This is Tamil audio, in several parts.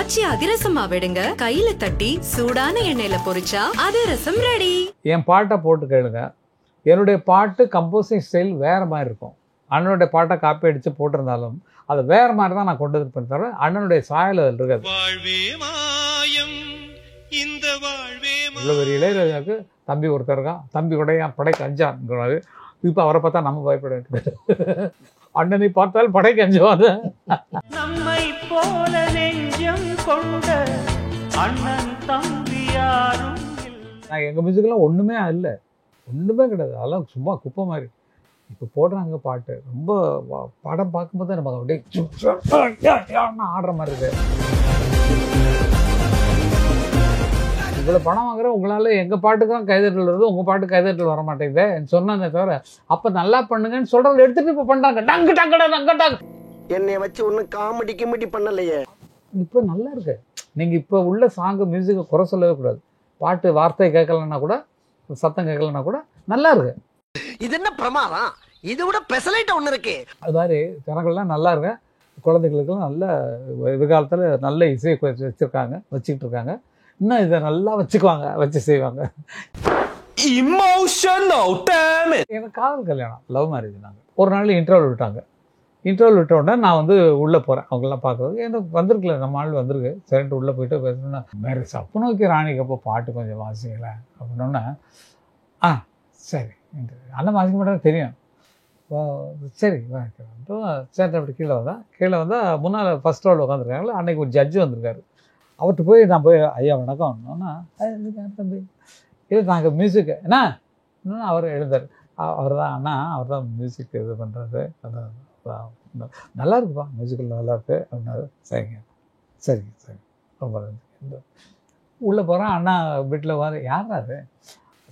ஆச்சி அதிரசமா விடுங்க, கையில தட்டி சூடான எண்ணெயில பொரிச்சா அதிரசம் ரெடி. என் பாட்டை போட்டு கேளுங்க. என்னுடைய பாட்டு கம்போசிங் ஸ்டைல் வேறு மாதிரி இருக்கும். அண்ணனுடைய பாட்டை காப்பி அடித்து போட்டிருந்தாலும் அதை வேறு மாதிரி தான் நான் கொண்டு இருப்பேன் தவிர அண்ணனுடைய சாயல் அதில் இருக்காது. இவ்வளோ பெரிய இளையராஜாவுக்கு தம்பி ஒருத்தர் இருக்கான், தம்பி கூட என் படைக்கு அஞ்சான்ங்கிறாரு. இப்போ அவரை பார்த்தா நம்ம பயப்பட வேண்டியது. அண்ணனை பார்த்தால் படைக்கு அஞ்சுவாங்க. நம்மை போல நெஞ்சம் கொண்ட அண்ணன் தம்பி யாரும் நான் எங்கள் மியூசிக்கெல்லாம் ஒன்றுமே இல்லை, ஒன்றுமே கிடையாது. அதெல்லாம் சும்மா குப்பை மாதிரி. இப்போ போடுறாங்க பாட்டு, ரொம்ப படம் பார்க்கும்போது நம்ம அப்படியே ஆடுற மாதிரி இருக்கு. இவ்வளோ பணம் வாங்குற உங்களால் எங்கள் பாட்டுக்கு தான் கைதட்டல் வருது, உங்கள் பாட்டுக்கு கைதட்டல் வர மாட்டேங்குது சொன்னதை தவிர அப்போ நல்லா பண்ணுங்கன்னு சொல்கிறத எடுத்துகிட்டு இப்போ பண்ணுறாங்க. டங்கு டங்கடா டங்கடாங்க. என்னை வச்சு ஒன்றும் காமெடி கிமெடி பண்ணலையே. இப்போ நல்லா இருக்கு. நீங்கள் இப்போ உள்ள சாங்கு மியூசிக்கை குறை சொல்லவே கூடாது. பாட்டு வார்த்தை கேட்கலன்னா கூட, சத்தம் கேட்கலன்னா கூட நல்லா இருக்கு. இது என்ன பிரமாதம், இது விட பெசலைட் ஒன்று இருக்கு. அது மாதிரி ஜனங்கள்லாம் நல்லா இருக்கு. குழந்தைகளுக்கெல்லாம் நல்ல எதிர்காலத்தில் நல்ல இசையை வச்சுக்கிட்டு இருக்காங்க. இன்னும் இதை நல்லா வச்சுக்குவாங்க, வச்சு செய்வாங்க. எனக்கு காதல் கல்யாணம், லவ் மேரேஜ். நாங்கள் ஒரு நாள் இன்டர்வல் விட்டாங்க. இன்டர்வல் விட்ட உடனே நான் வந்து உள்ளே போகிறேன். அவங்களாம் பார்க்குறது எனக்கு வந்திருக்கல, நம்ம ஆள் வந்திருக்கு. சரின்ட்டு உள்ளே போயிட்டு பேசணுன்னா, வேறு சப்பு நோக்கி ராணிக்கு அப்போ பாட்டு கொஞ்சம் வாசிக்கலை அப்படின்னோடனே, சரி அண்ணன் வாசிக்க மாட்டேன்னு தெரியும். சரி சரி அப்படி கீழே வந்தால் முன்னால் ஃபஸ்ட் ரோல் உட்காந்துருக்காங்களே, அன்றைக்கி ஒரு ஜட்ஜு வந்திருக்காரு. அவர்கிட்ட போய் நான் ஐயா வணக்கம்னா, தம்பி இது நாங்கள் மியூசிக்கு என்ன அவர் எழுந்தார். அவர் தான் அண்ணா, அவர் தான் மியூசிக் இது பண்ணுறாரு, நல்லா இருக்குப்பா மியூசிக்கில் நல்லா இருக்கு அப்படின்னாரு. சரிங்க ரொம்ப உள்ளே போகிறேன். அண்ணா வீட்டில் வர யாராரு,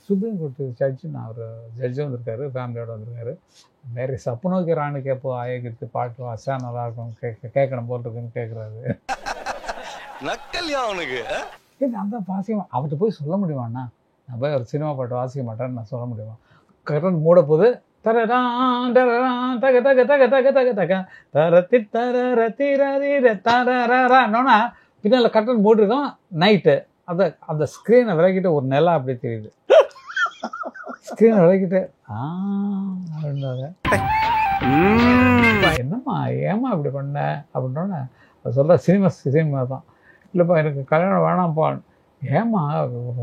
சுப்ரீம் கோர்ட்டு ஜட்ஜுன்னு அவர் ஜட்ஜு வந்திருக்காரு, ஃபேமிலியோடு வந்திருக்காரு. வேறு சப்பு நோக்கி ராணி கேட்போம் ஆயகிட்டு பாட்டு வாசா நல்லாயிருக்கும் கேட்கணும் போல் இருக்குன்னு கேட்குறாரு. நான் தான் வாசிக்க அவர்கிட்ட போய் சொல்ல முடியுமாண்ணா, நான் போய் ஒரு சினிமா பாட்டு வாசிக்க மாட்டேன்னு நான் சொல்ல முடியுமா? கரண்ட் மூட போது பின்னால் கட்டன் போட்டிருக்கோம். நைட்டு அந்த ஸ்க்ரீனை விளக்கிட்டு ஒரு நிலா அப்படி தெரியுது. ஸ்க்ரீனை விளக்கிட்டு அப்படின்னாங்க. என்னம்மா ஏமா இப்படி பண்ண அப்படின்னோடனே சொல்கிற சினிமா தான். இல்லைப்பா எனக்கு கல்யாணம் வேணாம்ப்பா. ஏம்மா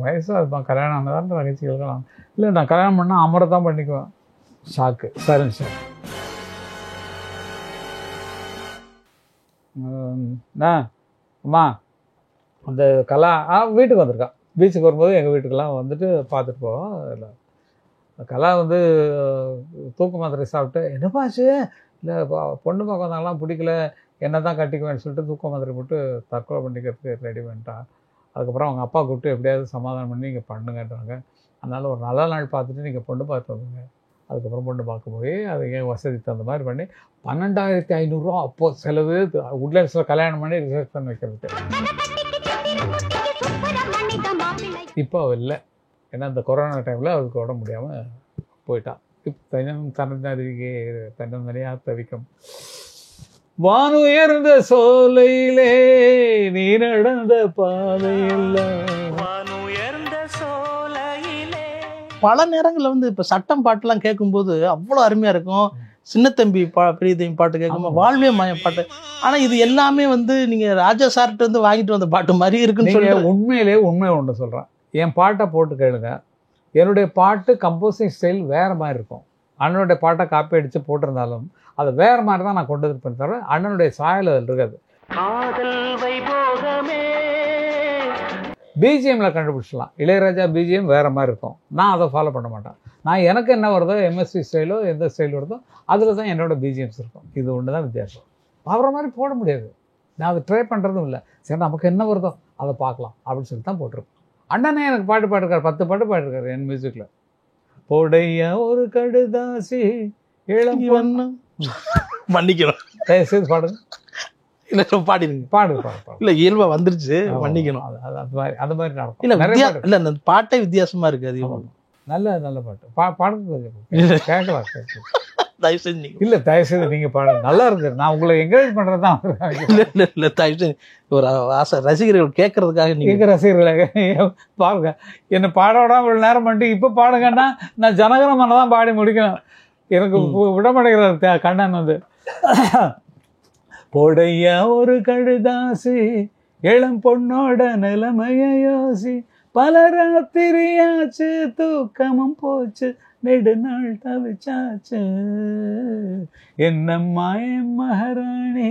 வயசாகுதுப்பா, கல்யாணம் ஆனதான் நிகழ்ச்சி இருக்கலாம். இல்லை நான் கல்யாணம் பண்ணால் அமரை தான் பண்ணிக்குவேன். ஷாக்கு. சரிங்க சார். அம்மா அந்த கலா வீட்டுக்கு வந்திருக்கான். பீச்சுக்கு வரும்போது எங்கள் வீட்டுக்கெல்லாம் வந்துட்டு பார்த்துட்டு போவோம். இல்லை கலா வந்து தூக்கு மாத்திரை சாப்பிட்டு என்னப்பாச்சு, இல்லை பொண்ணு பார்க்க வந்தாங்களாம் பிடிக்கல, என்ன தான் கட்டிக்குவேன்னு சொல்லிட்டு தூக்க மாத்திரை போட்டு தற்கொலை பண்ணிக்கிறதுக்கு ரெடி பண்ணிட்டான். அதுக்கப்புறம் அவங்க அப்பா கூப்பிட்டு எப்படியாவது சமாதானம் பண்ணி நீங்கள் பண்ணுங்கன்றாங்க. அதனால் ஒரு நல்ல நாள் பார்த்துட்டு நீங்கள் பொண்ணு பார்த்து வந்துங்க. அதுக்கப்புறம் பொண்ணு பார்க்க போய் அது என் வசதி தகுந்த மாதிரி பண்ணி 12,500 அப்போது செலவு. உட்லண்ட்ஸில் கல்யாணம் பண்ணி ரிசப்ஷன் வைக்கிறதுக்கு. இப்போ அவள் இல்லை, ஏன்னா இந்த கொரோனா டைமில் அவருக்கு உட முடியாமல் போயிட்டான். இப்போ தன்னறியாக தவிக்கும். வானுயர்ந்த சோலையிலே நீ நடந்த பாதையெல்லாம். பல நேரங்களில் வந்து இப்போ சட்டம் பாட்டுலாம் கேட்கும்போது அவ்வளோ அருமையாக இருக்கும். சின்னத்தம்பி பெரிய தம்பி பாட்டு கேட்கும்போது வாழ்வே மாயம் பாட்டு. ஆனால் இது எல்லாமே வந்து நீங்கள் ராஜா சார்கிட்ட வந்து வாங்கிட்டு வந்த பாட்டு மாதிரி இருக்குன்னு சொல்லி உண்மையிலே உண்மை ஒன்று சொல்கிறேன். என் பாட்டை போட்டு கேளுங்க. என்னுடைய பாட்டு கம்போசிங் ஸ்டைல் வேறு மாதிரி இருக்கும். அண்ணனுடைய பாட்டை காப்பி அடித்து போட்டிருந்தாலும் அதை வேறு மாதிரி தான் நான் கொண்டு இருப்பேன் தவிர அண்ணனுடைய சாயல் அதில் இருக்காது. பிஜிஎம்மில் கண்டுபிடிச்சிடலாம். இளையராஜா பிஜிஎம் வேறு மாதிரி இருக்கும். நான் அதை ஃபாலோ பண்ண மாட்டேன். நான் எனக்கு என்ன வருதோ எம்எஸ்சி ஸ்டைலோ எந்த ஸ்டைல் வருதோ அதில் தான் என்னோடய பிஜிஎம்ஸ் இருக்கும். இது ஒன்று தான் வித்தியாசம். அவரை மாதிரி போட முடியாது. நான் அதை ட்ரை பண்ணுறதும் இல்லை. சரி நமக்கு என்ன வருதோ அதை பார்க்கலாம் அப்படின்னு சொல்லி தான் போட்டிருப்பேன். அண்ணனே எனக்கு பாட்டு பாட்டுருக்காரு, 10 பாட்டு பாட்டுருக்காரு என் மியூசிக்கில். போடைய ஒரு கடுதாசி இளம் மன்னிக்கணும் தயவுசெய்து பாடுங்க. இல்லை பாடிடுங்க. பாடுங்க. இல்லை இயல்பாக வந்துருச்சு, மன்னிக்கணும். அது மாதிரி நடக்கும். இல்லை இல்லை அந்த பாட்டே வித்தியாசமாக இருக்குது. அதிகமாக நல்ல பாட்டு பாடுங்க, கேட்கலாம். தயவு செஞ்சு நீங்க இல்லை தயவுசெய்து நீங்கள் பாடுங்க, நல்லா இருக்கு. நான் உங்களை என்கரேஜ் பண்ணுறது தான். இல்ல தயவு செஞ்சு ஒரு ஆசை ரசிகர்கள் கேட்கறதுக்காக நீங்க எங்கள் ரசிகர்களாக பாருங்க, என்னை பாட விடாம இவ்வளோ நேரம் பண்ணிட்டு இப்போ பாடுங்கன்னா நான் ஜனகணமன தான் பாடி முடிக்கணும். எனக்கு விடமாட்டேங்கிறார் கண்ணன் வந்து. போடையா ஒரு கடுதாசி இளம் பொண்ணோட நிலைமைய யோசி, பல ராத்திரியாச்சு தூக்கமும் போச்சு, நெடுநாள் தவிச்சாச்சு, என்னம்மா என் மகாராணி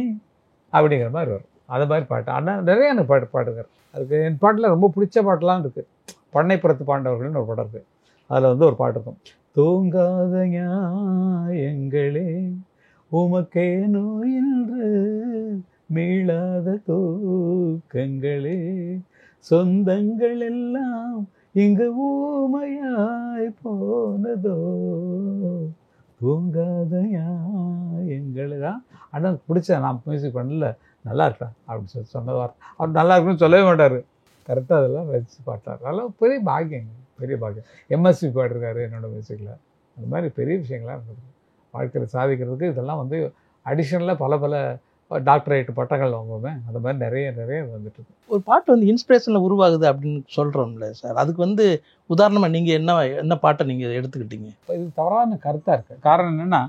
அப்படிங்கிற மாதிரி வரும். அது மாதிரி பாட்டு ஆனால் நிறைய எனக்கு பாடுகிறார். அதுக்கு என் பாட்டில் ரொம்ப பிடிச்ச பாட்டெலாம் இருக்குது. பண்ணைப்புறத்து பாண்டவர்கள்னு ஒரு படம் இருக்குது. அதில் வந்து ஒரு பாட்டு இருக்கும், தூங்காத ஞாயங்களே உமக்கேனோ என்று மீளாத தூக்கங்களே, சொந்தங்கள் எல்லாம் இங்கு ஊமையாய் போனதோ, தூங்காத ஞாயங்களே தான். ஆனால் பிடிச்ச நான் மியூசிக் பண்ணல, நல்லா இருக்கா அப்படின்னு சொன்ன வார்த்தை. அவர் நல்லா இருக்குன்னு சொல்லவே மாட்டார், கரெக்டாக அதெல்லாம் வச்சு பாட்டார். அதெல்லாம் பெரிய பாக்கியங்க, பெரிய பாக்கியம். எம்எஸ்வி பாடிருக்காரு என்னோட மியூசிக்கில். அந்த மாதிரி பெரிய விஷயங்கள்லாம் இருக்குது வாழ்க்கையில் சாதிக்கிறதுக்கு. இதெல்லாம் வந்து அடிஷனலாக பல டாக்டரேட் பட்டங்கள் வாங்குவோமே, அந்த மாதிரி நிறைய வந்துட்டு இருக்கு. ஒரு பாட்டு வந்து இன்ஸ்பிரேஷனில் உருவாகுது அப்படின்னு சொல்கிறோம்ல சார், அதுக்கு வந்து உதாரணமாக நீங்கள் என்ன பாட்டை நீங்கள் எடுத்துக்கிட்டீங்க? இது தவறான கருத்தாக இருக்குது. காரணம் என்னென்னா,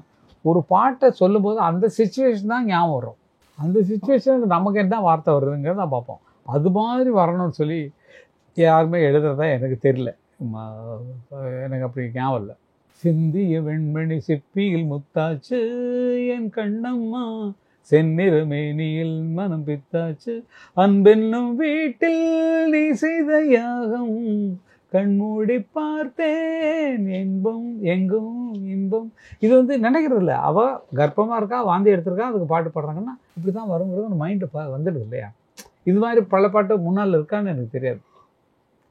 ஒரு பாட்டை சொல்லும்போது அந்த சிச்சுவேஷன் தான் ஞாபகம் வரும். அந்த சிச்சுவேஷனுக்கு நமக்கு என்ன வார்த்தை வருதுங்கிறத தான் பார்ப்போம். அது மாதிரி வரணும்னு சொல்லி யாருமே எழுதுறதா எனக்கு தெரியல, எனக்கு அப்படி ஞாபகம் இல்லை. சிந்திய வெண்மணி சிப்பியில் முத்தாச்சு என் கண்ணம்மா, செந்நிற மேனியில் மனம் பித்தாச்சு, அன்பென்னும் வீட்டில் நீ செய்த யாகம், கண்மூடி பார்த்தேன் இன்பம் எங்கும் இன்பம். இது வந்து நினைக்கிறது இல்லை, அவள் கர்ப்பமாக இருக்கா, வாந்தி எடுத்திருக்கா, அதுக்கு பாட்டு பாடுறாங்கன்னா இப்படி தான் வருங்கிறது மைண்டு வந்துடுது இல்லையா. இது மாதிரி பல பாட்டு முன்னால் இருக்கான்னு எனக்கு தெரியாது.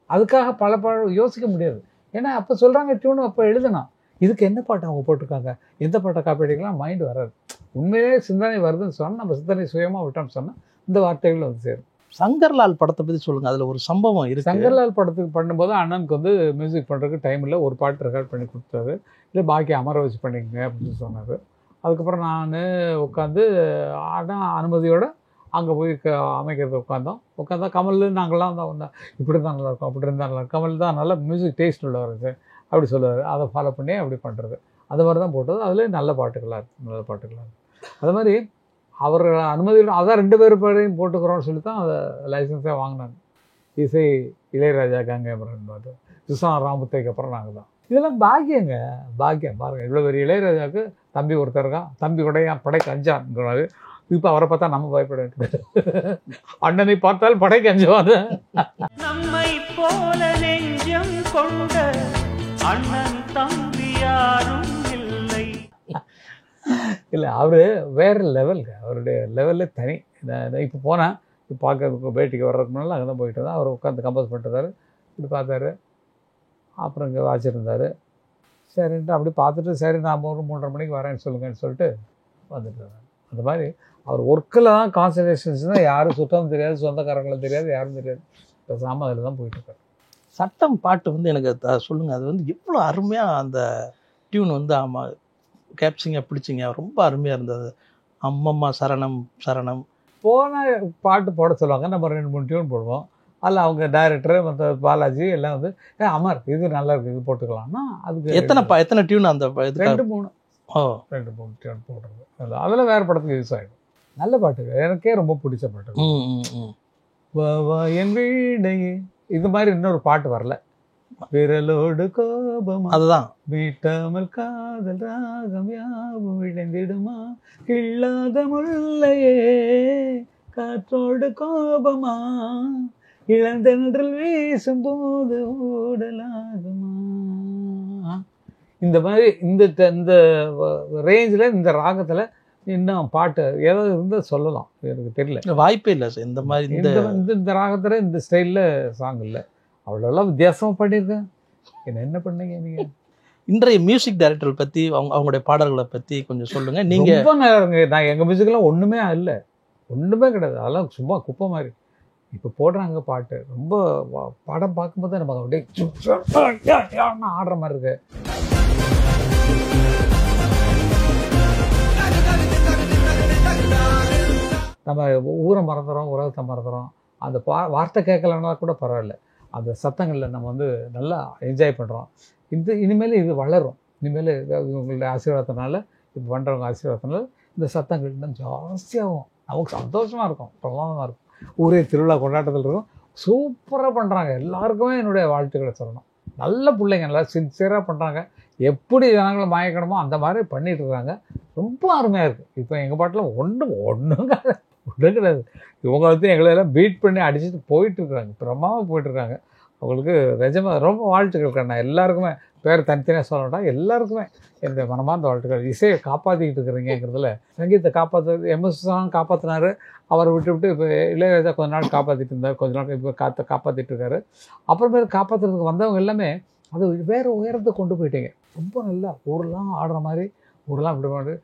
அதுக்காக பல பாட்டு யோசிக்க முடியாது. ஏன்னா அப்போ சொல்கிறாங்க டியூன், அப்போ எழுதணும். இதுக்கு என்ன பாட்டு அவங்க போட்டிருக்காங்க, எந்த பாட்டை காப்பி அடிக்கலாம் மைண்டு வராது. உண்மையிலே சிந்தனை வருதுன்னு சொன்னால், நம்ம சிந்தனை சுயமாக விட்டோம்னு சொன்னால் இந்த வார்த்தைகள் வந்து சேரும். சங்கர்லால் படத்தை பற்றி சொல்லுங்கள், அதில் ஒரு சம்பவம் இருக்குது. சங்கர்லால் படத்துக்கு பண்ணும்போது அண்ணனுக்கு வந்து மியூசிக் பண்ணுறதுக்கு டைம் இல்லை, ஒரு பாட்டு ரெக்கார்ட் பண்ணி கொடுத்தாரு. இல்லை பாக்கி அமர வச்சு பண்ணிக்கங்க அப்படின்னு சொன்னார். அதுக்கப்புறம் நான் உட்காந்து ஆனால் அனுமதியோடு அங்கே போய் அமைக்கிறது உட்காந்தா கமல் நாங்கள்லாம் தான் வந்தோம், இப்படி தான் நல்லாயிருக்கும், அப்படி இருந்தால் நல்லாயிருக்கும், கமல் தான் நல்ல மியூசிக் டேஸ்ட் உள்ளவர் சார் அப்படி சொல்லுவார். அதை ஃபாலோ பண்ணி அப்படி பண்ணுறது, அது மாதிரி தான் போட்டது. அதில் நல்ல பாட்டுகளாக இருக்குது. அது மாதிரி அவர் அனுமதியோட அதான் 2 பேரையும் போட்டுக்கிறோன்னு சொல்லி தான் அதை லைசன்ஸாக வாங்கினாங்க. இசை இளையராஜா, கங்கைமரன் பாட்டு, விஸ்வநாத் ராமத்தைக்கு அப்புறம் நாங்கள் தான். இதெல்லாம் பாக்கியங்க, பாக்கியம். பாருங்கள், இவ்வளோ பெரிய இளையராஜாவுக்கு தம்பி ஒருத்தர் இருக்கான், தம்பி உடைய படைக்கு அஞ்சான்றாரு. இப்போ அவரை பார்த்தா நம்ம பயப்பட வேண்டியது, அண்ணனை பார்த்தால் படைக்கு அஞ்சுவாங்க. நம்மை போல நெஞ்சம் கொண்ட அண்ணன் தம்பி யாரும் இல்லை. இல்லை, அவர் வேறு லெவலுங்க, அவருடைய லெவலில் தனி. இப்போ போனேன், இப்போ பார்க்கறதுக்கு பேட்டிக்கு வர்றதுக்கு முன்னால் அங்கே தான் போயிட்டு இருந்தார். அவர் உட்காந்து கம்போஸ் பண்ணிட்டுருந்தார். இப்படி பார்த்தாரு, அப்புறம் இங்கே வாச்சிருந்தார். சரின்ட்டு அப்படி பார்த்துட்டு, சரி நான் ஒரு 3:30 மணிக்கு வரேன்னு சொல்லுங்கன்னு சொல்லிட்டு வந்துட்டு. அந்த மாதிரி அவர் ஒர்க்கில் தான் கான்சன்ட்ரேஷன்ஸ் தான். யாரும் சுத்தம் தெரியாது, சொந்தக்காரங்களும் தெரியாது, யாரும் தெரியாது, பேசாமல் அதில் தான் போயிட்டுருக்காரு. சட்டம் பாட்டு வந்து எனக்கு சொல்லுங்கள், அது வந்து எவ்வளோ அருமையாக அந்த டியூன் வந்து ஆமாம் கேப்சிங்க பிடிச்சிங்க, ரொம்ப அருமையாக இருந்தது. அம்மம்மா சரணம் சரணம் போன பாட்டு போட சொல்லுவாங்க, நம்ம 2-3 டியூன் போடுவோம். அதில் அவங்க டைரக்டரு மற்ற பாலாஜி எல்லாம் வந்து அமர் இது நல்லா இருக்குது, இது போட்டுக்கலாம்னா அதுக்கு எத்தனை டியூன் அந்த 2-3 டியூன் போடுறது. அதில் வேறு படத்துக்கு யூஸ் ஆகிடும். நல்ல பாட்டு, எனக்கே ரொம்ப பிடிச்ச பாட்டு. என் வீடையே இது மாதிரி இன்னொரு பாட்டு வரல, விரலோடு கோபம் அதுதான் மீட்டாமல் காதல் ராகம் யாவும் விளைந்திடுமா, கிள்ளாத முல்லையே காற்றோடு கோபமா, இளந்தென்றல் வீசும் போது ஊடலாகுமா. இந்த மாதிரி இந்த ரேஞ்சில் இந்த ராகத்தில் இன்னும் பாட்டு ஏதாவது இருந்தால் சொல்லலாம், எனக்கு தெரியல, வாய்ப்பே இல்லை சார். இந்த மாதிரி இந்த ராகத்தில் இந்த ஸ்டைலில் சாங் இல்லை. அவ்வளோலாம் வித்தியாசமாக பண்ணியிருக்கேன். என்ன பண்ணீங்க நீங்கள்? இன்றைய மியூசிக் டைரக்டர் பற்றி அவங்களுடைய பாடல்களை பற்றி கொஞ்சம் சொல்லுங்கள். நீங்கள் ரொம்ப நேரங்க, நான் எங்கள் மியூசிக்கெல்லாம் ஒன்றுமே இல்லை, ஒன்றுமே கிடையாது, அதெல்லாம் சும்மா குப்பை மாதிரி. இப்போ போடுறாங்க பாட்டு, ரொம்ப படம் பார்க்கும்போது நமக்கு அப்படியே ஆடுற மாதிரி இருக்கு. நம்ம ஊரை மறந்துடுறோம், உலகத்தை மறந்துடுறோம். அந்த வார்த்தை கேட்கலன்னா கூட பரவாயில்ல, அந்த சத்தங்களில் நம்ம வந்து நல்லா என்ஜாய் பண்ணுறோம். இனிமேல் இது வளரும். இனிமேல் உங்களுடைய ஆசீர்வாதத்தினால, இப்போ பண்ணுறவங்க ஆசீர்வாதத்தினால இந்த சத்தங்கள் இன்னும் ஜாஸ்தியாகும். நமக்கு சந்தோஷமாக இருக்கும், பிரமாதமாக இருக்கும். ஊரே திருவிழா கொண்டாட்டத்தில் இருக்கும். சூப்பராக பண்ணுறாங்க. எல்லாருக்குமே என்னுடைய வாழ்த்துக்களை சொல்லணும். நல்ல பிள்ளைங்க, நல்லா சின்சியராக பண்ணுறாங்க. எப்படி ஜனங்களை மயக்கணுமோ அந்த மாதிரி பண்ணிட்டு இருக்காங்க. ரொம்ப அருமையாக இருக்குது. இப்போ எங்கள் பாட்டில் ஒன்றும் கிடையாது. இவங்க வந்து எங்களெல்லாம் பீட் பண்ணி அடிச்சுட்டு போயிட்டுருக்குறாங்க, பிரமாதமாக போயிட்டுருக்காங்க. அவங்களுக்கு நிஜமாக ரொம்ப வாழ்த்துக்கள் கண்ணா. எல்லாருக்குமே பேர் தனித்தனியாக சொல்ல வேண்டாம், எல்லாருக்குமே என்னுடைய மனமார்ந்த வாழ்த்துக்கள். இசையை காப்பாற்றிக்கிட்டு இருக்கிறீங்கிறதுல, சங்கீதத்தை MS காப்பாற்றினார். அவரை விட்டு இப்போ இளையராஜா கொஞ்ச நாள் காப்பாற்றிட்டு இருந்தார், கொஞ்ச நாள் இப்போ காப்பாற்றிட்டு இருக்காரு. அப்புறமேல காப்பாற்றுறதுக்கு வந்தவங்க எல்லாமே அது வேறு உயரத்தை கொண்டு போயிட்டீங்க. ரொம்ப நல்லா ஊரெலாம் ஆடுற மாதிரி, ஊரெலாம் இப்படி மாதிரி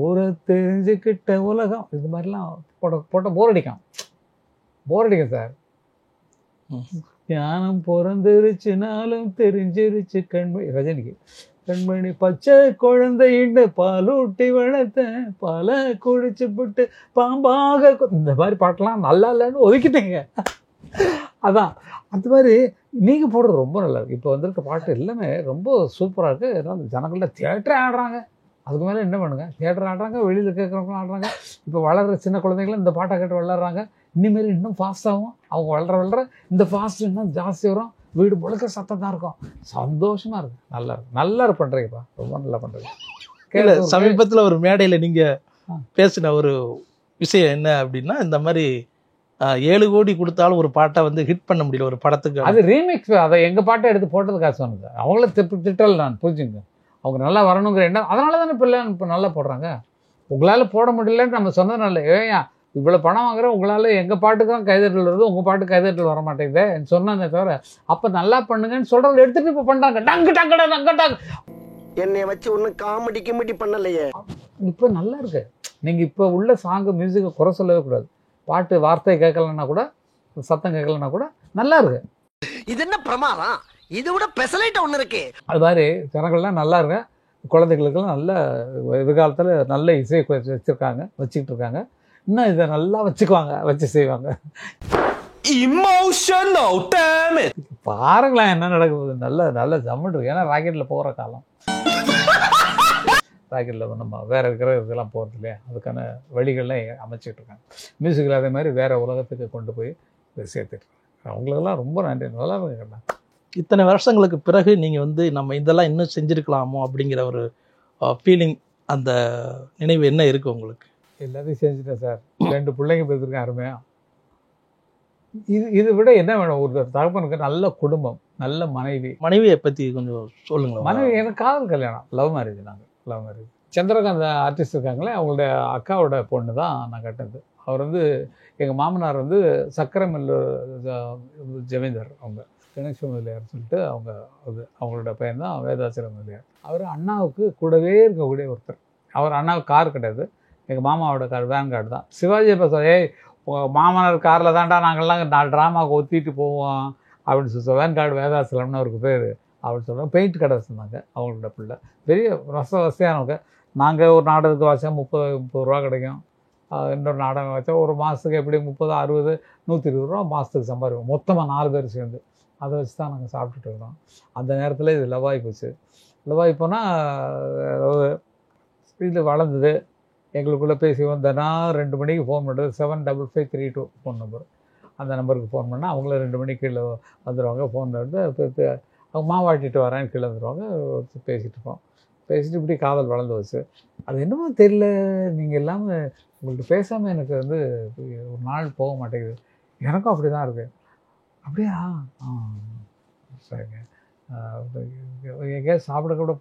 ஊரை தெரிஞ்சுக்கிட்ட உலகம், இது மாதிரிலாம் போட்ட போர் அடிக்கும் சார். ஞானம் பிறந்துருச்சுனாலும் தெரிஞ்சிருச்சு கண்மணி, ரஜினிக்கு கண்மணி பச்சை குழந்தைன்னு பாலூட்டி வளர்த்த பல குடிச்சு விட்டு பாம்பாக, இந்த மாதிரி பாட்டெல்லாம் நல்லா இல்லைன்னு ஒதுக்கிட்டீங்க. அதான் அந்த மாதிரி நீங்கள் போடுறது ரொம்ப நல்லா இருக்குது. இப்போ வந்துருக்க பாட்டு எல்லாமே ரொம்ப சூப்பராக இருக்குது. அதனால் ஜனங்கள்ல தியேட்டரே ஆடுறாங்க. அதுக்கு மேலே என்ன பண்ணுங்க, தியேட்டர் ஆடுறாங்க, வெளியில் கேட்குறவங்களும் ஆடுறாங்க. இப்போ வளர்கிற சின்ன குழந்தைங்களும் இந்த பாட்டை கேட்டு வளர்கிறாங்க. இனிமேல் இன்னும் ஃபாஸ்ட்டாகும். அவங்க வளர இந்த ஃபாஸ்ட் இன்னும் ஜாஸ்தி வரும். வீடு முழுக்க சத்தம் தான் இருக்கும். சந்தோஷமாக இருக்குது. நல்லா பண்ணுறீங்கப்பா, ரொம்ப நல்லா பண்ணுறீங்க. சமீபத்தில் ஒரு மேடையில் நீங்கள் பேசின ஒரு விஷயம் என்ன அப்படின்னா, இந்த மாதிரி 7 கோடி கொடுத்தாலும் ஒரு பாட்டை வந்து ஹிட் பண்ண முடியல ஒரு படத்துக்கு. அது ரீமிக்ஸ். அதை எங்கள் பாட்டை எடுத்து போட்டதுக்காக சொன்னது. அவங்கள திட்டல் நான் புரிஞ்சுங்க. அவங்க நல்லா வரணுங்கிற எண்ணம். அதனால தானே இப்போ நல்லா போடுறாங்க. உங்களால் போட முடியலன்னு நம்ம சொன்னதுனால, ஏன் இவ்வளோ பணம் வாங்குற உங்களால் எங்கள் பாட்டுக்கு தான் கைதட்டல் வருது, உங்கள் பாட்டுக்கு கைதட்டல் வர மாட்டேங்குது சொன்னதே தவிர, அப்போ நல்லா பண்ணுங்கன்னு சொல்கிறத எடுத்துகிட்டு இப்போ பண்ணுறாங்க. டங்கு என்னை வச்சு ஒன்றும் காமெடி பண்ணலையே. இப்போ நல்லா இருக்கு. நீங்கள் இப்போ உள்ள சாங்கு மியூசிக்கை குறை சொல்லவே கூடாது. பாட்டு வார்த்தை கேட்கலன்னா கூட, சத்தம் கேட்கலன்னா கூட நல்லா இருக்கு. இது என்ன பிரமாதம், இதை விட பெசலைட் ஒன்று இருக்கு. அது மாதிரி ஜனங்கள்லாம் நல்லா இருங்க. குழந்தைகளுக்கெல்லாம் நல்ல எதிர்காலத்தில் நல்ல இசை வச்சுக்கிட்டு இருக்காங்க. இன்னும் இதை நல்லா வச்சுக்குவாங்க, வச்சு செய்வாங்க. Emotional damage. பாருங்களேன் என்ன நடக்குது. நல்ல ஜம்மன் இருக்கு. ஏன்னா ராக்கெட்டில் போகிற காலம். ராக்கெட்டில் நம்ம வேறு இருக்கிற இதெல்லாம் போகிறது இல்லையா, அதுக்கான வழிகள்லாம் அமைச்சிட்டு இருக்காங்க. மியூசிக்கில் அதே மாதிரி வேறு உலகத்துக்கு கொண்டு போய் சேர்த்துட்டு இருக்காங்க. அவங்களுக்கெல்லாம் ரொம்ப நன்றி. நல்லா இருக்குங்கண்ணா. இத்தனை வருஷங்களுக்கு பிறகு நீங்கள் வந்து நம்ம இதெல்லாம் இன்னும் செஞ்சுருக்கலாமோ அப்படிங்கிற ஒரு ஃபீலிங், அந்த நினைவு என்ன இருக்குது உங்களுக்கு? எல்லாத்தையும் செஞ்சுட்டேன் சார். 2 பிள்ளைங்க பெற்றிருக்கேன் அருமையாக. இது விட என்ன வேணும்? ஒரு தகப்பனுக்கு நல்ல குடும்பம், நல்ல மனைவியை பற்றி கொஞ்சம் சொல்லுங்களேன். மனைவி எனக்கு காதல் கல்யாணம், love marriage. Love marriage. Chandrakant artist இருக்காங்களே, அவங்களுடைய அக்காவோட பொண்ணு தான் நான் கட்டினது. அவர் வந்து எங்கள் மாமனார் வந்து சக்கரை மில்லு ஜமீன்தார். அவங்க கணேஷ் முதலியார் சொல்லிட்டு அவங்களோட பையன் தான் வேதாச்சலம் முதலியார். அவர் அண்ணாவுக்கு கூடவே இருக்கக்கூடிய ஒருத்தர். அவர் அண்ணாவுக்கு கார் கிடையாது, எங்கள் மாமாவோட கார் வேன் கார்டு தான். சிவாஜி பேசுவார், ஏய் உங்கள் மாமனார் காரில் தான்டா நாங்கள்லாம் 4 ட்ராமாவுக்கு ஒத்திட்டு போவோம் அப்படின்னு சொல்லி. வேன் கார்டு வேதாச்சலம்னு அவருக்கு பேர் அப்படின்னு சொல்லுவாங்க. பெயிண்ட் கடை வச்சுருந்தாங்க அவங்களோட பிள்ளை. பெரிய வசதியானவங்க. நாங்கள் ஒரு நாடகத்துக்கு வச்சா 30 ரூபா கிடைக்கும். இன்னொரு நாடகம் வச்சா ஒரு மாதத்துக்கு எப்படி 30, 60, 120 ரூபா மாதத்துக்கு சம்பாதிப்போம். மொத்தமாக 4 பேர் சேர்ந்து. அதை வச்சு தான் நாங்கள் சாப்பிட்டுட்டு இருக்கிறோம். அந்த நேரத்தில் இது லவாகி போச்சு. லவாகி போனால் இது வளர்ந்தது. எங்களுக்குள்ளே பேசி வந்தேன்னா 2 மணிக்கு ஃபோன் பண்ணுறது. 755332 ஃபோன் நம்பர். அந்த நம்பருக்கு ஃபோன் பண்ணால் அவங்கள 2 மணிக்கு கீழே வந்துடுவாங்க. ஃபோன் வந்து அவங்க மாவாட்டிட்டு வரேன்னு கீழே வந்துடுவாங்க. பேசிகிட்டு இருப்போம். பேசிட்டு இப்படி காதல் வளர்ந்து வச்சு. அது என்னமோ தெரியல, நீங்கள் இல்லாமல் உங்கள்கிட்ட பேசாமல் எனக்கு வந்து ஒரு நாள் போக மாட்டேங்குது. எனக்கும் அப்படி தான் இருக்குது. அப்படியா? சரிங்க. எங்கேயாவது சாப்பிட கூட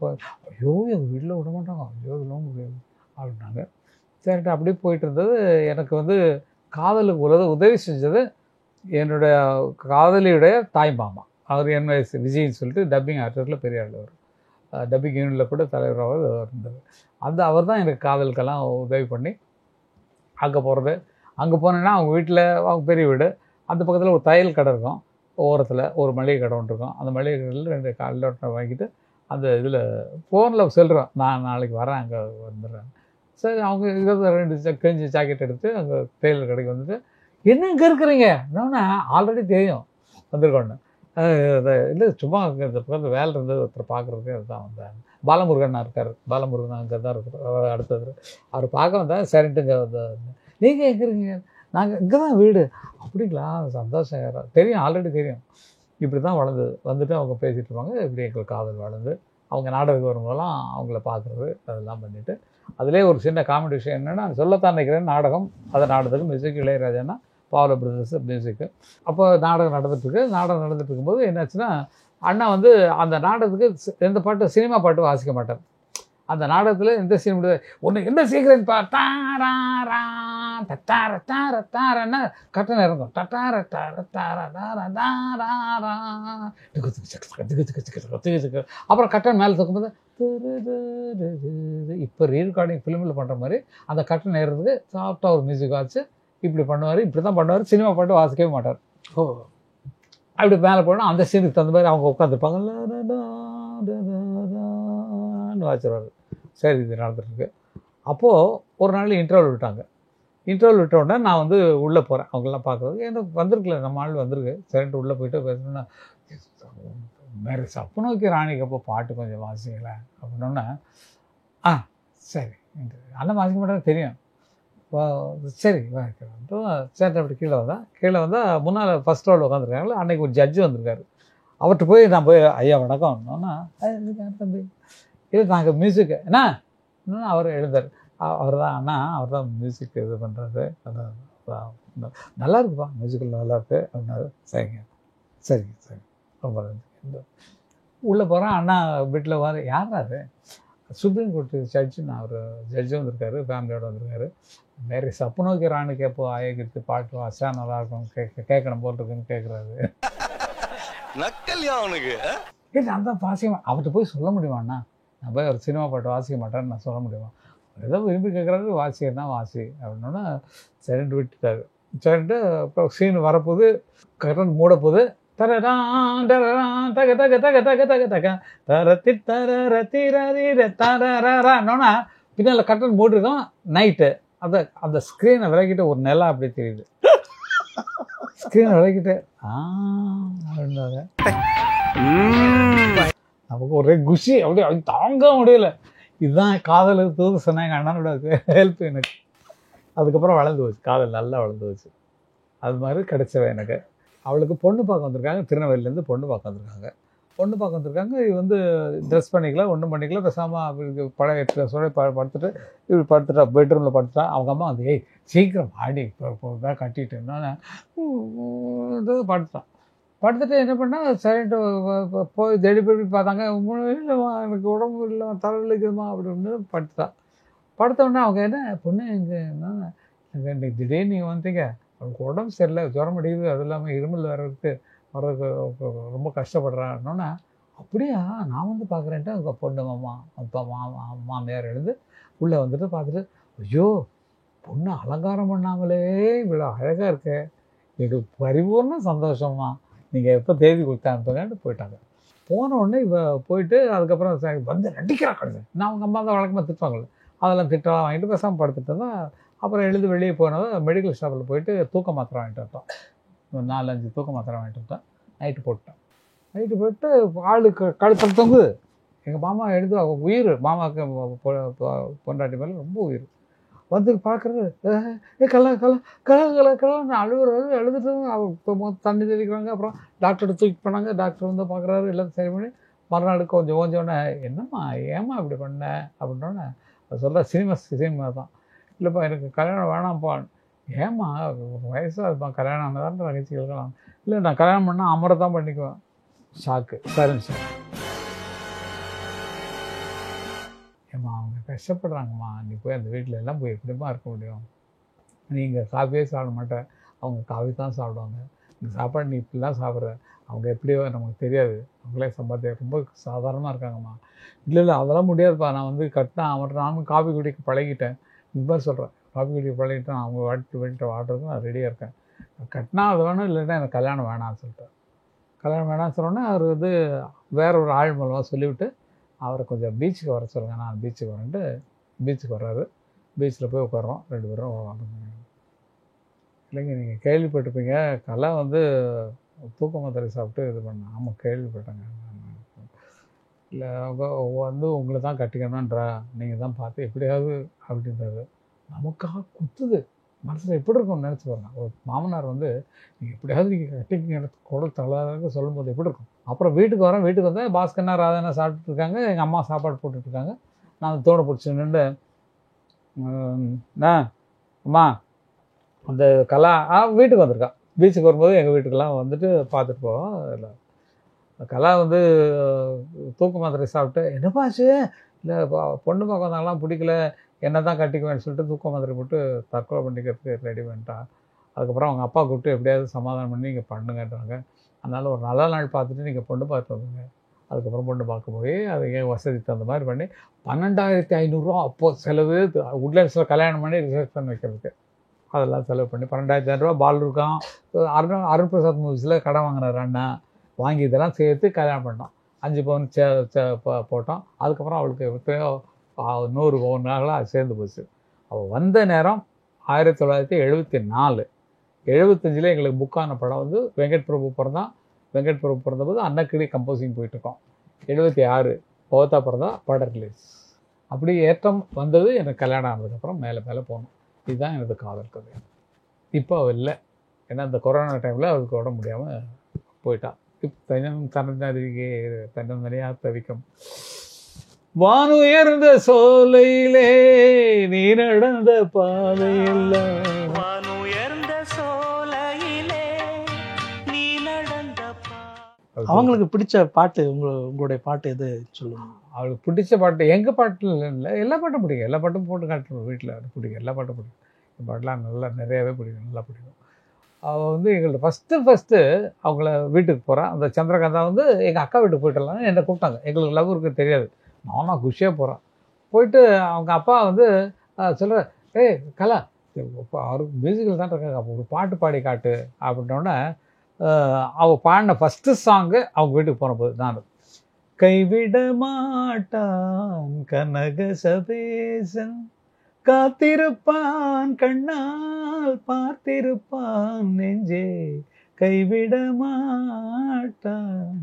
ஐயோ எங்கள் வீட்டில் விட மாட்டாங்க, ஐயோ இதெல்லாம் முடியாது அப்படின்னாங்க. சரிட்டு அப்படியே போயிட்டு இருந்தது. எனக்கு வந்து காதலுக்கு உதவி செஞ்சது என்னுடைய காதலியுடைய தாய் மாமா. அவர் NYS விஜய்ன்னு சொல்லிட்டு டப்பிங் ஆர்டிஸ்டில் பெரிய ஆள். அவர் டப்பிங் யூனிட்டில் கூட தலைவராக இருந்தார். அவர் தான் எனக்கு காதலுக்கெல்லாம் உதவி பண்ணி அங்கே போகிறது. அங்கே போனேன்னா அவங்க வீட்டில், அவங்க பெரிய வீடு, அந்த பக்கத்தில் ஒரு தையல் கடை இருக்கும், ஓரத்தில் ஒரு மளிகை கடை ஒன்று இருக்கும். அந்த மளிகை கடையில் 2 கல்லோட்டை வாங்கிட்டு அந்த இதில் ஃபோனில் சொல்கிறேன், நான் நாளைக்கு வரேன், அங்கே வந்துடுறேன். சரி அவங்க இதை 2 கிழிஞ்சி ஜாக்கெட் எடுத்து அங்கே டெய்லர் கடைக்கு வந்துட்டு என்ன இங்கே இருக்கிறீங்க என்னன்னா ஆல்ரெடி தெரியும் வந்திருக்கோன்னு. இல்லை சும்மா இந்த பக்கத்தில் வேலை இருந்தது ஒருத்தர் பார்க்குறதுக்கு அதுதான் வந்தேன். பாலமுருகன் இருக்கார், பாலமுருகன் அங்கே தான் இருக்கிறார் அடுத்தது. அவர் பார்க்க வந்தால் சரின்ட்டு இங்கே வந்து நீங்கள் எங்கே இருக்கீங்க, நாங்கள் இங்கே தான் வீடு. அப்படிங்களா சந்தோஷம், தெரியும் ஆல்ரெடி தெரியும். இப்படி தான் வளர்ந்தது. வந்துட்டு அவங்க பேசிகிட்டு இருப்பாங்க. இப்படி எங்களுக்கு காதல் வளர்ந்து அவங்க நாடகத்துக்கு வரும்போதெல்லாம் அவங்கள பார்க்குறது அதெல்லாம் பண்ணிவிட்டு அதிலே ஒரு சின்ன காமெடி விஷயம் என்னென்னா சொல்லத்தான் நினைக்கிறேன் நாடகம். அதை நாடகத்துக்கு மியூசிக் இளையராஜானா பாவல பிரதர்ஸ் மியூசிக்கு. அப்போ நாடகம் நடந்துட்டு இருக்கும்போது என்னாச்சுன்னா அண்ணா வந்து அந்த நாடகத்துக்கு எந்த பாட்டு சினிமா பாட்டு வாசிக்க மாட்டார். அந்த நாடகத்தில் எந்த சினிமா ஒன்று என்ன சீக்கிரம் தாரா தட்டார தார தாரன்னா கட்டணம் இறங்கும். டட்டார தார தார தார தாரா அப்புறம் கட்டணம் மேலே தூக்கும்போது இப்போ ரீரெக்கார்டிங் ஃபிலிமில் பண்ணுற மாதிரி அந்த கட்டணம் ஏறுறதுக்கு சாஃப்டாக ஒரு மியூசிக் வாச்சு இப்படி பண்ணுவார். இப்படி தான் பண்ணுவார். சினிமா பாட்டு வாசிக்கவே மாட்டார். அப்படி மேலே போனால் அந்த சீனுக்கு தகுந்த மாதிரி அவங்க உட்காந்துருப்பாங்க வாச்சிருவார். சரி இது நடந்துட்டுருக்கு. அப்போது ஒரு நாள் இன்டர்வல் விட்டாங்க. இன்டர்வல் விட்ட உடனே நான் வந்து உள்ளே போகிறேன் அவங்களெலாம் பார்க்குறது. எனக்கு வந்திருக்குல்ல நம்ம ஆள் வந்திருக்கு. சரின்ட்டு உள்ளே போயிட்டு பேசணுன்னா வேறு சப்பு நோக்கி ராணிக்கு அப்போ பாட்டு கொஞ்சம் வாசிக்கலை அப்படின்னோடனே சரி அண்ணன் வாசிக்க மாட்டேன்னு தெரியும். சரி சரி அப்படி கீழே வந்தால் முன்னால் ஃபஸ்ட் ரோல் உட்காந்துருக்காங்களே அன்றைக்கி ஒரு ஜட்ஜு வந்திருக்காரு. அவர்கிட்ட போய் நான் போய் ஐயா வணக்கம்னா தம்பி இல்லை நாங்கள் மியூசிக்கு என்ன அவர் எழுந்தார். அவர் தான் அண்ணா அவர் தான் மியூசிக் இது பண்ணுறது நல்லா இருக்குப்பா மியூசிக்கில் நல்லாயிருக்கு அப்படின்னாரு. சரிங்க ரொம்ப உள்ளே போகிறேன். அண்ணா வீட்டில் வர யாராரு சுப்ரீம் கோர்ட்டு ஜட்ஜுன்னு அவர் ஜட்ஜு வந்திருக்காரு, ஃபேமிலியோடு வந்திருக்காரு. வேறு சப்பு நோக்கி ராணி கேட்போ ஆயகிட்டு பாட்டு வாசா நல்லாயிருக்கும் கேட்கணும் போல் இருக்குன்னு கேட்குறாரு. அவனுக்கு நான் தான் வாசிக்க அவர்கிட்ட போய் சொல்ல முடியுமாண்ணா நான் போய் ஒரு சினிமா பாட்டு வாசிக்க மாட்டேன்னு நான் சொல்ல முடியுமா? ஏதோ விரும்பி கேட்குறாரு வாசிக்கிறதுனா வாசி அப்படின்னா சரின்ட்டு விட்டுட்டாரு. சரின்ட்டு அப்புறம் சீன் வரப்போது கரண்ட் மூட போது தக தக தக தக தக தக தரத்தி தரத்தினோன்னா பின்னால் கட்டன் போட்டிருக்கோம். நைட்டு அந்த ஸ்க்ரீனை விளக்கிட்டு ஒரு நிலா அப்படி தெரியுது. ஸ்க்ரீனை விளக்கிட்டு அப்படின்னாங்க. நமக்கு ஒரே குஷி அப்படியே தாங்க முடியல. இதுதான் காதலுக்கு தூது சொன்னாங்க அண்ணனோட ஹெல்ப் எனக்கு. அதுக்கப்புறம் வளர்ந்து போச்சு, காதல் நல்லா வளர்ந்து போச்சு. அது மாதிரி கிடைச்சவ எனக்கு. அவளுக்கு பொண்ணு பார்க்க வந்திருக்காங்க, திருநெல்வேலியிலேருந்து பொண்ணு பார்க்க வந்திருக்காங்க. இது வந்து ட்ரெஸ் பண்ணிக்கலாம் ஒன்றும் பண்ணிக்கலாம் பேசாமல் அப்படி பழைய ட்ரெஸ்ஸோட படுத்துட்டு இப்படி படுத்துட்டா பெட்ரூமில் படுத்துட்டா. அவங்க அம்மா வந்து சீக்கிரம் ஆடி இப்போ கட்டிட்டு படுத்துட்டு என்ன பண்ணால் சரின்ட்டு போய் தேடி பார்த்தாங்க. இல்லைம்மா எனக்கு உடம்பு இல்லை தலைவலிக்குதுமா அப்படின்னு படுத்தோடனே அவங்க என்ன பொண்ணு எங்கே இன்னைக்கு திடீர்னு நீங்கள் வந்துட்டீங்க அவனுக்கு உடம்பு சரியில்லை ஜுரம் அடிக்குது அது இல்லாமல் இருமல் வர்றதுக்கு ரொம்ப கஷ்டப்படுறான்னொன்னே அப்படியா நான் வந்து பார்க்குறேன்ட்டு அவங்க பொண்ணு மாமா அப்பா மாமியார் எழுந்து உள்ளே வந்துட்டு பார்த்துட்டு ஐயோ பொண்ணு அலங்காரம் பண்ணாமலே இவ்வளோ அழகாக இருக்கு இது பரிபூர்ண சந்தோஷமா நீங்கள் எப்போ தேதி கொடுத்தான்னு போயிட்டாங்க. போன உடனே இவ போயிட்டு அதுக்கப்புறம் வந்து நடிக்கிறா கிடையாது. நான் அவங்க அம்மா தான் வழக்கமாக திட்டுவாங்கள்ல அதெல்லாம் திட்டலாம் வாங்கிட்டு பேசாமல் படுத்துட்டு தான். அப்புறம் எழுந்து வெளியே போனவன் மெடிக்கல் ஷாப்பில் போயிட்டு தூக்க மாத்திரை வாங்கிட்டு வந்தோம். 4-5 தூக்க மாத்திரை வாங்கிட்டு வந்தேன். நைட்டு போட்டு ஆளுக்கு கழுத்தில் தொங்குது. எங்கள் மாமா எடுத்து அவங்க உயிர் மாமாவுக்கு பொண்டாட்டி மேலே ரொம்ப உயிர் வந்து பார்க்குறது கலன்னு அழுதுட்டு அவங்க தண்ணி தெளிக்கிறாங்க. அப்புறம் டாக்டர்கிட்ட தூக்கிட்டு போனாங்க. டாக்டர் வந்து பார்க்குறாரு எல்லாம் சரி பண்ணி மறுநாள் கொஞ்சம் ஓஞ்சோடனே என்னம்மா ஏம்மா இப்படி பண்ண அப்படின்னோடனே அது சொல்கிற சினிமா தான். இல்லைப்பா எனக்கு கல்யாணம் வேணாம்ப்பா. ஏம்மா வயசாக இருப்பா கல்யாணம் ஆனதான் தங்கச்சி இருக்கலாம். இல்லை நான் கல்யாணம் பண்ணால் அமரை தான் பண்ணிக்குவேன். ஷாக்கு சரிங்க சார். ஏம்மா அவங்க கஷ்டப்படுறாங்கம்மா நீ போய் அந்த வீட்டில் எல்லாம் போய் எப்படிமா இருக்க முடியும்? நீங்கள் காஃபியே சாப்பிட மாட்டேன் அவங்க காஃபி தான் சாப்பிடுவாங்க. இந்த சாப்பாடு நீ இப்படிலாம் சாப்பிட்ற அவங்க எப்படியோ நமக்கு தெரியாது அவங்களே சம்பாத்தியம் ரொம்ப சாதாரணமாக இருக்காங்கம்மா. இல்லை அதெல்லாம் முடியாதுப்பா நான் வந்து கட்டினா அவன் நானும் காஃபி குடிக்க பழகிட்டேன். இது மாதிரி சொல்கிறேன் காஃபி குடிக்க பழகிட்டேன் அவங்க வீட்டு வாடுறதுக்கு நான் ரெடியாக இருக்கேன். கட்டினா அது வேணும் இல்லைன்னா எனக்கு கல்யாணம் வேணாம்னு சொல்லிட்டேன். கல்யாணம் வேணாம்னு சொன்னோன்னே அவர் வந்து வேற ஒரு ஆள் மூலமாக சொல்லிவிட்டு அவரை கொஞ்சம் பீச்சுக்கு வர சொல்லுங்கள் நான் பீச்சுக்கு வரேன்ட்டு பீச்சுக்கு வர்றாரு. பீச்சில் போய் உட்காரோம் 2 பேரும். இல்லைங்க நீங்கள் கேள்விப்பட்டிருப்பீங்க, கலா வந்து தூக்க மாத்திரை சாப்பிட்டு இது பண்ண. ஆமாம் கேள்விப்பட்டேங்க. இல்லை அவங்க வந்து உங்களை தான் கட்டிக்கணுன்றா, நீங்கள் தான் பார்த்து எப்படியாவது அப்படின்றாரு. நமக்காக குத்துது மனசில். எப்படி இருக்கும்னு நினச்சி பாருங்க. ஒரு மாமனார் வந்து நீங்கள் எப்படியாவது நீங்கள் கட்டிக்கிங்க குடல் தளர்ந்து சொல்லும்போது எப்படி இருக்கும். அப்புறம் வீட்டுக்கு வரேன். வீட்டுக்கு வந்தால் பாஸ்கர்னா ராதானா சாப்பிட்டுட்டு இருக்காங்க. எங்கள் அம்மா சாப்பாடு போட்டுட்ருக்காங்க. நான் தோணை பிடிச்சி நின்று அம்மா அந்த கலா வீட்டுக்கு வந்திருக்கா. பீச்சுக்கு வரும்போது எங்கள் வீட்டுக்கெல்லாம் வந்துட்டு பார்த்துட்டு போவோம். இல்லை கலா வந்து தூக்க மாத்திரை சாப்பிட்டு என்னப்பாச்சு, இல்லை பொண்ணு பார்க்க வந்தாங்களாம் பிடிக்கல, என்ன தான் கட்டிக்குவேன்னு சொல்லிட்டு தூக்க மாத்திரை போட்டு தற்கொலை பண்ணிக்கிறதுக்கு ரெடி பண்ணிட்டான். அதுக்கப்புறம் அவங்க அப்பா கூப்பிட்டு எப்படியாவது சமாதானம் பண்ணி நீங்கள் பண்ணுங்கன்றாங்க. அதனால் ஒரு நல்ல நாள் பார்த்துட்டு நீங்கள் பொண்ணு பார்த்து வந்துங்க. அதுக்கப்புறம் பொண்ணு பார்க்க போய் அது என் வசதி தகுந்த மாதிரி பண்ணி 12,500 அப்போது செலவு. உட்லண்ட்ஸில் கல்யாணம் பண்ணி ரிசப்ஷன் வைக்கிறதுக்கு அதெல்லாம் செலவு பண்ணி 12,500 பால் இருக்கான். அருண் பிரசாத் மூவிஸில் கடன் வாங்கினார் அண்ணன், வாங்கி இதெல்லாம் சேர்த்து கல்யாணம் பண்ணோம். 5 பவுன் போட்டோம். அதுக்கப்புறம் அவளுக்கு எப்படியோ 100 பவுன் நகைலாம் சேர்ந்து போச்சு. அவள் வந்த நேரம் 1974. 75 எங்களுக்கு புக்கான படம் வந்து வெங்கட் பிரபு பிறந்தான். வெங்கட் பிரபு பிறந்தபோது அன்னக்கிளி கம்போசிங் போயிட்டுருக்கோம். 76 பவத்தா பிறந்தா படம் ரிலீஸ். அப்படி ஏற்றம் வந்தது. எனக்கு கல்யாணம் ஆனதுக்கப்புறம் மேலே மேலே போனோம். இதுதான் எனது காதல் கதை. இப்போ அவள் இல்லை, ஏன்னா இந்த கொரோனா டைமில் அவளுக்கு உட முடியாமல் போயிட்டான். தன்னறியாக தவிக்கும். வானுயர்ந்த சோலையிலே நீ நடந்த பாதையெல்லாம், வானுயர்ந்த சோலையிலே நீ நடந்த அவங்களுக்கு பிடிச்ச பாட்டு உங்களுடைய பாட்டு எது சொல்லுங்க. அவளுக்கு பிடிச்ச பாட்டு எங்கள் பாட்டில் இல்லை, எல்லா பாட்டும் பிடிக்கும். எல்லா பாட்டும் போட்டு காட்டுறோம் வீட்டில். அது பிடிக்கும், எல்லா பாட்டும் பிடிக்கும். இந்த பாட்டெலாம் நல்லா நிறையாவே பிடிக்கும், நல்லா பிடிக்கும். அவள் வந்து எங்கள்கிட்ட ஃபஸ்ட்டு அவங்கள வீட்டுக்கு போகிறான். அந்த சந்திரகாந்தா வந்து எங்கள் அக்கா வீட்டுக்கு போயிட்டலாம் என்னை கூப்பிட்டாங்க. எங்களுக்கு லவ் இருக்குது தெரியாது. நானும் குஷியாக போகிறேன். போயிட்டு அவங்க அப்பா வந்து சொல்கிற, ஏய் கலா அவருக்கு மியூசிக்கில் தான் இருக்காங்க, அப்போ ஒரு பாட்டு பாடி காட்டு அப்படின்னோடனே அவள் பாடின ஃபஸ்ட்டு சாங்கு அவங்க வீட்டுக்கு போன போது நான் கைவிட மாட்டான் கனக சபேசன், காத்திருப்பான் கண்ணால் பார்த்திருப்பான் நெஞ்சே, கைவிட மாட்டான்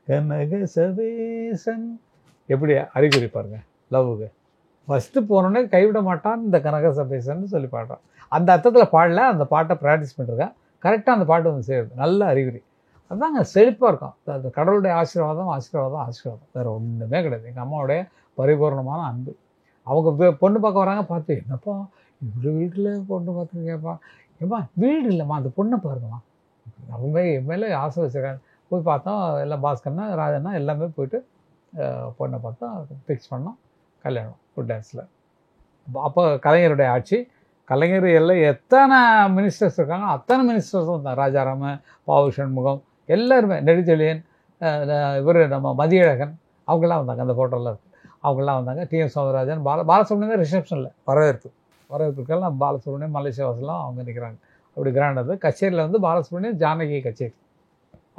கனக சபேசன். எப்படி அறிகுறி பாருங்க லவ்வுக்கு. ஃபஸ்ட்டு போனோடனே கைவிட மாட்டான் இந்த கனக சபேசன்னு சொல்லி பாடுறான். அந்த அர்த்தத்தில் பாடல, அந்த பாட்டை ப்ராக்டிஸ் பண்ணிருக்கேன். கரெக்டாக அந்த பாட்டு வந்து சேருது. நல்ல அறிகுறி. அதுதாங்க செழிப்பாக இருக்கும். அது கடவுளுடைய ஆசீர்வாதம் வேறு ஒன்றுமே கிடையாது. எங்கள் அம்மாவுடைய பரிபூர்ணமான அன்பு. அவங்க பொண்ணு பார்க்க வராங்க. பார்த்து என்னப்பா இவ்வளோ வீட்டில் பொண்ணு பார்த்துருக்கேப்பா, ஏப்பா வீடு இல்லைம்மா அந்த பொண்ணை பாருங்கம்மா, அவங்க என் மேலே ஆசை வச்சுருக்காங்க. போய் பார்த்தோம். எல்லாம் பாஸ்கர்னா ராஜன்னா எல்லாமே போயிட்டு பொண்ணை பார்த்தா ஃபிக்ஸ் பண்ணோம். கல்யாணம் ஃபுட் டான்ஸில். அப்போ கலைஞருடைய ஆட்சி. கலைஞர் எல்லாம் எத்தனை மினிஸ்டர்ஸ் இருக்காங்க அத்தனை மினிஸ்டர்ஸும் வந்தாங்க. ராஜாராம, பாவு சண்முகம் எல்லாருமே, நெடுஞ்செழியன், இவர் நம்ம மதியழகன் அவங்கெல்லாம் வந்தாங்க. அந்த ஃபோட்டோலாம் இருக்குது. அவங்கெல்லாம் வந்தாங்க. டிஎம் சௌந்தரராஜன், பாலசுப்ரமணியம் ரிசப்ஷனில் வரவேற்புக்கெல்லாம் பாலசுப்ரமணியம், மலேசியாவாசெல்லாம் அவங்க நிற்கிறாங்க. அப்படி கிராண்டாக இருந்தது. கச்சேரியில் வந்து பாலசுப்ரமணியம் ஜானகி கச்சேரி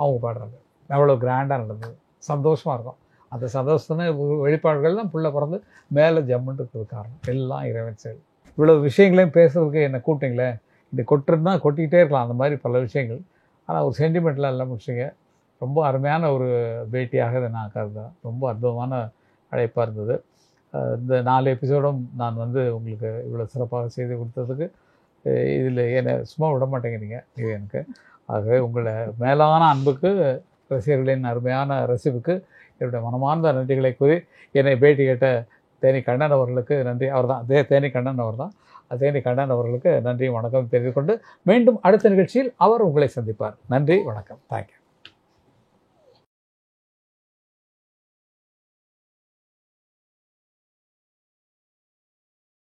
அவங்க பாடுறாங்க. எவ்வளோ கிராண்டாக நடந்தது. சந்தோஷமாக இருக்கும். அந்த சந்தோஷமே வெளிப்பாடுகள் தான் புள்ள பிறந்து மேலே ஜம்முன்னு இருக்கிறது காரணம். எல்லாம் இறைவன் செயல். இவ்வளோ விஷயங்களையும் பேசுறதுக்கு என்னை கூப்பிட்டீங்களே, இந்த கொட்டுறதுனா கொட்டிக்கிட்டே இருக்கலாம் அந்த மாதிரி பல விஷயங்கள். ஆனால் ஒரு சென்டிமெண்ட்லாம் எல்லாம் முடிச்சிங்க. ரொம்ப அருமையான ஒரு பேட்டியாக இதை நான் கருதுகிறேன். ரொம்ப அற்புதமான அழைப்பாக இருந்தது. இந்த 4 எபிசோடும் நான் வந்து உங்களுக்கு இவ்வளோ சிறப்பாக செய்து கொடுத்ததுக்கு இதில் என்னை சும்மா விட மாட்டேங்கிறீங்க இது எனக்கு. ஆகவே உங்களை மேலான அன்புக்கு, ரசிகர்களின் அருமையான ரசிப்புக்கு என்னுடைய மனமார்ந்த நன்றிகளை கூறி என்னை பேட்டி கேட்ட தேனி கண்ணன் அவர்களுக்கு நன்றி. அவர் தான் தேனி கண்ணன் அவர் தான். தேனி கண்ணன் அவர்களுக்கு நன்றி வணக்கம் தெரிவித்துக்கொண்டு மீண்டும் அடுத்த நிகழ்ச்சியில் அவர் உங்களை சந்திப்பார். நன்றி, வணக்கம், தேங்க்யூ.